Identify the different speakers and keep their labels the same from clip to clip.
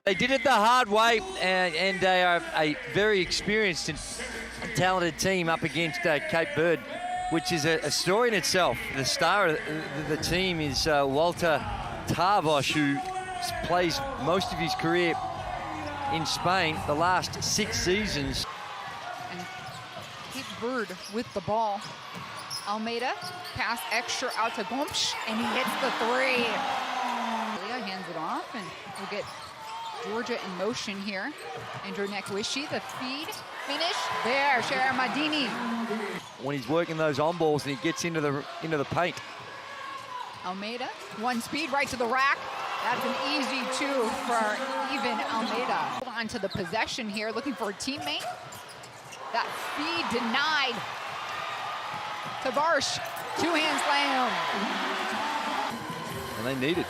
Speaker 1: They did it the hard way, and they are a very experienced and talented team up against Cape Verde, which is a story in itself. The star of the team is Walter Tavos, who plays most of his career in Spain, the last 6 seasons.
Speaker 2: And Cape Verde with the ball. Almeida, pass extra out to Gomes, and he hits the 3. Leah hands it off, and we'll get Georgia in motion here. Andrew Nekwishi, the feed, finish. There, Cher Madini.
Speaker 1: When he's working those on balls and he gets into the paint.
Speaker 2: Almeida, one speed right to the rack. That's an easy 2 for even Almeida. On to the possession here, looking for a teammate. That feed denied. Tavares, 2-hand slam.
Speaker 1: And they need it.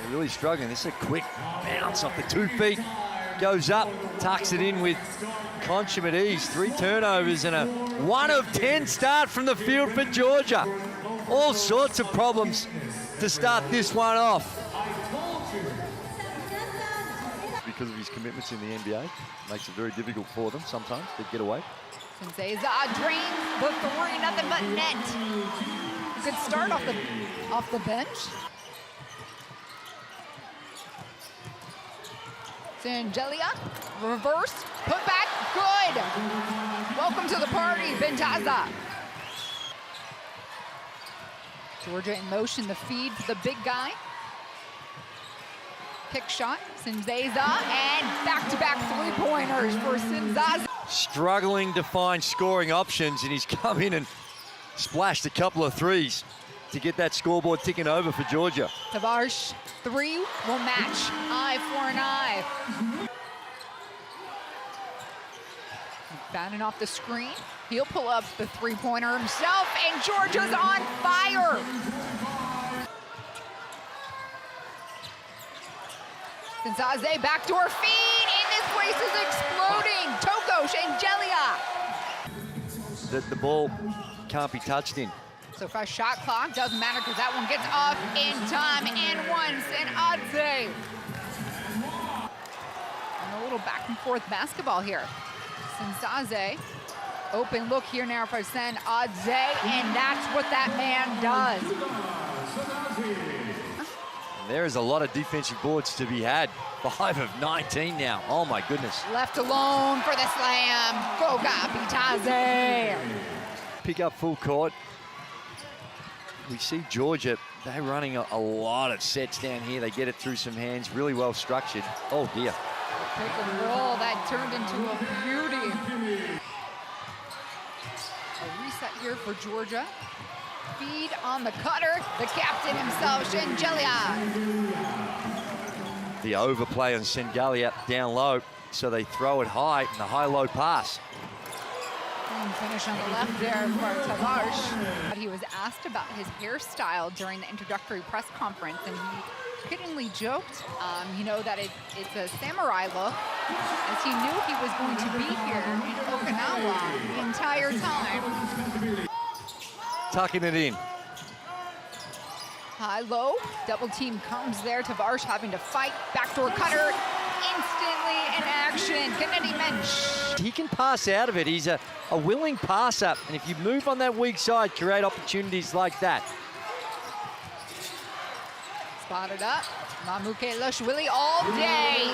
Speaker 1: They're really struggling. This is a quick bounce off the 2 feet. Goes up, tucks it in with consummate ease. 3 turnovers and a 1 of 10 start from the field for Georgia. All sorts of problems to start this one off. Because of his commitments in the NBA, makes it very difficult for them sometimes to get away.
Speaker 2: Senzeza drains the 3, nothing but net. A good start off the bench. Sangelia, reverse, put back, good. Welcome to the party, Bentaza. Georgia in motion, the feed to the big guy. Pick shot, Senzeza, and back-to-back 3-pointers for Senzeza.
Speaker 1: Struggling to find scoring options, and he's come in and splashed a couple of 3s to get that scoreboard ticking over for Georgia.
Speaker 2: Tavares, 3 will match, eye for an eye. Batting off the screen, he'll pull up the 3-pointer himself, and Georgia's on fire. Senzaze, backdoor feed, and this place is exploding. Tokos and Gelia.
Speaker 1: The ball can't be touched in.
Speaker 2: So fast shot clock, doesn't matter because that one gets off in time, and once, and Adze. And a little back and forth basketball here. Senzaze, open look here now for Sen Adze, and that's what that man does.
Speaker 1: There is a lot of defensive boards to be had. 5 of 19 now. Oh my goodness.
Speaker 2: Left alone for the slam. Goga Bitaze.
Speaker 1: Pick up full court. We see Georgia, they're running a lot of sets down here. They get it through some hands, really well structured. Oh dear.
Speaker 2: Pick and roll, that turned into a beauty. A reset here for Georgia. Feed on the cutter, the captain himself, Shengelia.
Speaker 1: The overplay on Sengalia down low, so they throw it high in the high-low pass.
Speaker 2: And finish on the left there for Tavares. He was asked about his hairstyle during the introductory press conference, and he kiddingly joked, that it's a samurai look, as he knew he was going to be here in Okinawa the entire time.
Speaker 1: Tucking it in.
Speaker 2: High-low, double team comes there. Tavares having to fight. Backdoor cutter, instantly in action. Kennedy Mensch.
Speaker 1: He can pass out of it. He's a willing passer. And if you move on that weak side, create opportunities like that.
Speaker 2: Spotted up. Mamuke Lashwili all day.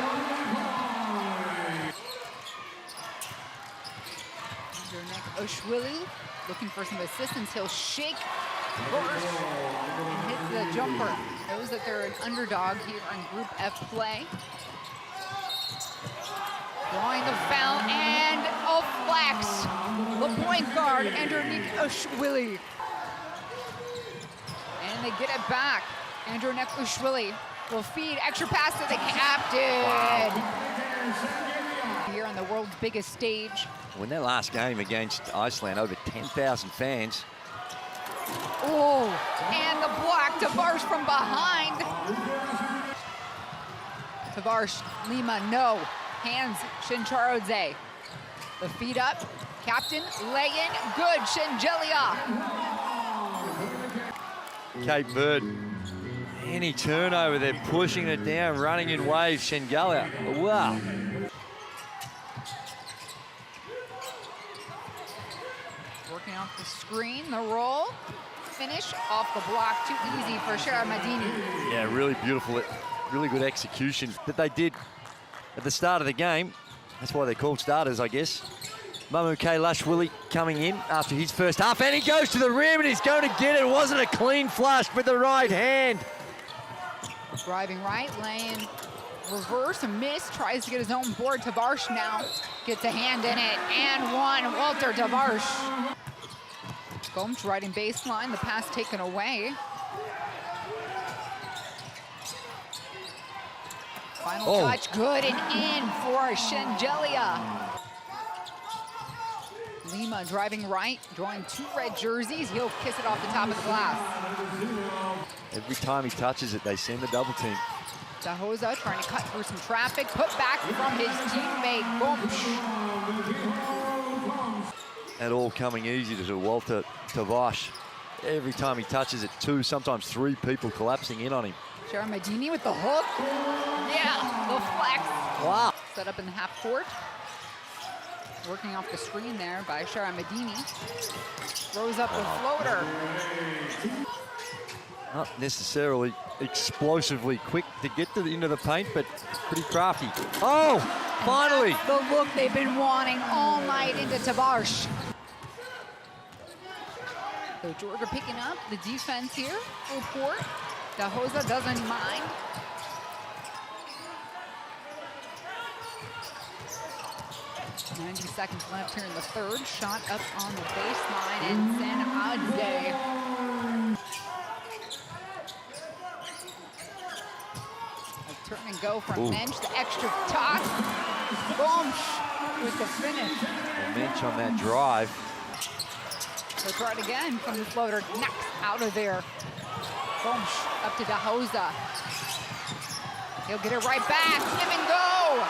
Speaker 2: Underneck Oshwili looking for some assistance. He'll shake first and hit the jumper. Knows that they're an underdog here in Group F play. Drawing the foul and a flex. The point guard, Andronik Oshwili. And they get it back. Andronik Oshwili will feed extra pass to the captain. Wow. Here on the world's biggest stage.
Speaker 1: When their last game against Iceland, over 10,000 fans.
Speaker 2: Oh, and the block, Tavares from behind. Tavares, Lima, no. Hands, Shincharodze. The feed up, captain, lay in, good, Shengelia.
Speaker 1: Cape Verde Any turnover, they're pushing it down, running in waves. Shengalia, wow.
Speaker 2: Working off the screen, the roll. Finish off the block, too easy for Sharamadini.
Speaker 1: Yeah, really beautiful, really good execution that they did at the start of the game. That's why they're called starters, I guess. Mamu Kailashvili coming in after his first half, and he goes to the rim and he's going to get it. It wasn't a clean flush with the right hand.
Speaker 2: Driving right lane, reverse, a miss, tries to get his own board. Tavarsh now gets a hand in it, and one, Walter Tavarsh. Gomes riding baseline, the pass taken away. Final touch, good and in for Shengelia. Lima driving right, drawing 2 red jerseys. He'll kiss it off the top of the glass.
Speaker 1: Every time he touches it, they send the double team.
Speaker 2: Dahosa trying to cut through some traffic, put back from his teammate, Gomes.
Speaker 1: That all coming easy to Walter Tavarsh. Every time he touches it, 2, sometimes 3 people collapsing in on him.
Speaker 2: Sharamadini with the hook. Yeah, the flex.
Speaker 1: Wow.
Speaker 2: Set up in the half court. Working off the screen there by Sharamadini. Throws up the floater.
Speaker 1: Not necessarily explosively quick to get into the paint, but pretty crafty. Oh, finally.
Speaker 2: The look they've been wanting all night into Tavarsh. So Georgia picking up the defense here. Full court. Dahosa doesn't mind. .90 seconds left here in the third. Shot up on the baseline, and Sanade. A turn and go from Mensch. The extra toss. Gomes with the finish.
Speaker 1: Mensch on that drive.
Speaker 2: So try it again from the floater. Knocks out of there. Gomes up to Dahosa. He'll get it right back. Give and go.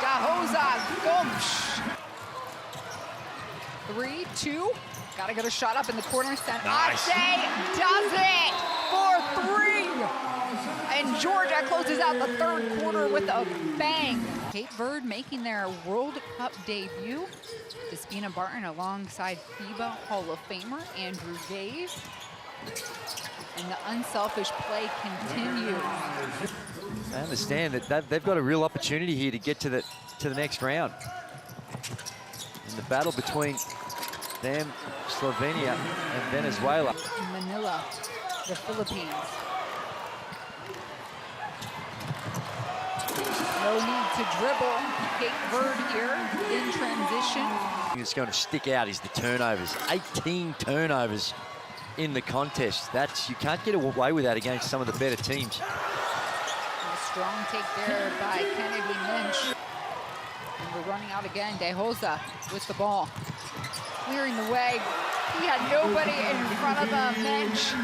Speaker 2: Dahosa, Gomes. 3, 2. Gotta get a shot up in the corner.
Speaker 1: Nice.
Speaker 2: Does it for 3. And Georgia closes out the third quarter with a bang. Cape Verde making their World Cup debut. Despina Barton alongside FIBA Hall of Famer Andrew Gaze. And the unselfish play continues.
Speaker 1: I understand that they've got a real opportunity here to get to the next round. In the battle between them, Slovenia and Venezuela.
Speaker 2: Manila, the Philippines. No need to dribble. Cape Verde here in transition.
Speaker 1: It's going to stick out is the turnovers. 18 turnovers in the contest. You can't get away with that against some of the better teams.
Speaker 2: A strong take there by Kennedy Mensch. And we're running out again. Dahosa with the ball. Clearing the way. He had nobody in front of him. Mensch.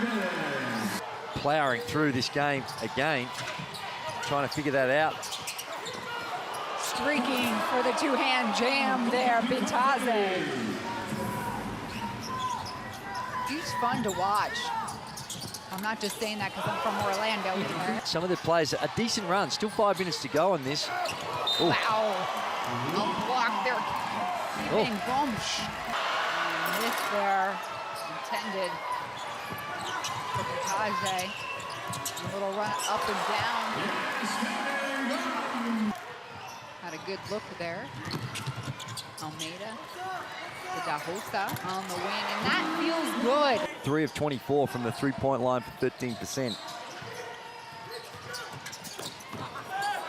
Speaker 1: Plowing through this game again. Trying to figure that out.
Speaker 2: Streaking for the 2-hand jam there, Bitaze. He's fun to watch. I'm not just saying that because I'm from Orlando either.
Speaker 1: Some of the players, a decent run. Still 5 minutes to go on this. Ooh.
Speaker 2: Wow. A block there. Keeping Gomes. Miss there. Intended for Bitaze. A little run up and down. Had a good look there. Almeida to Dahosa on the wing, and that feels good.
Speaker 1: 3 of 24 from the 3-point line for 13%.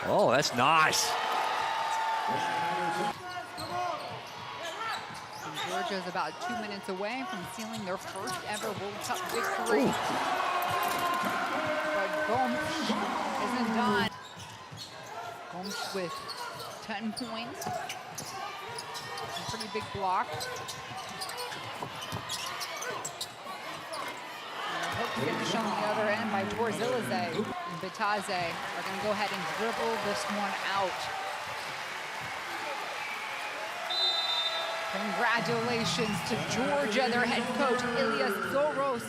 Speaker 1: Oh, that's nice.
Speaker 2: And Georgia's about 2 minutes away from sealing their first ever World Cup victory. But Gomes isn't done. Gomes with 10 points. Some pretty big block. Hook finish on the other end by Torzilize. And Bitaze are going to go ahead and dribble this one out. Congratulations to Georgia, their head coach, Ilias Zoros.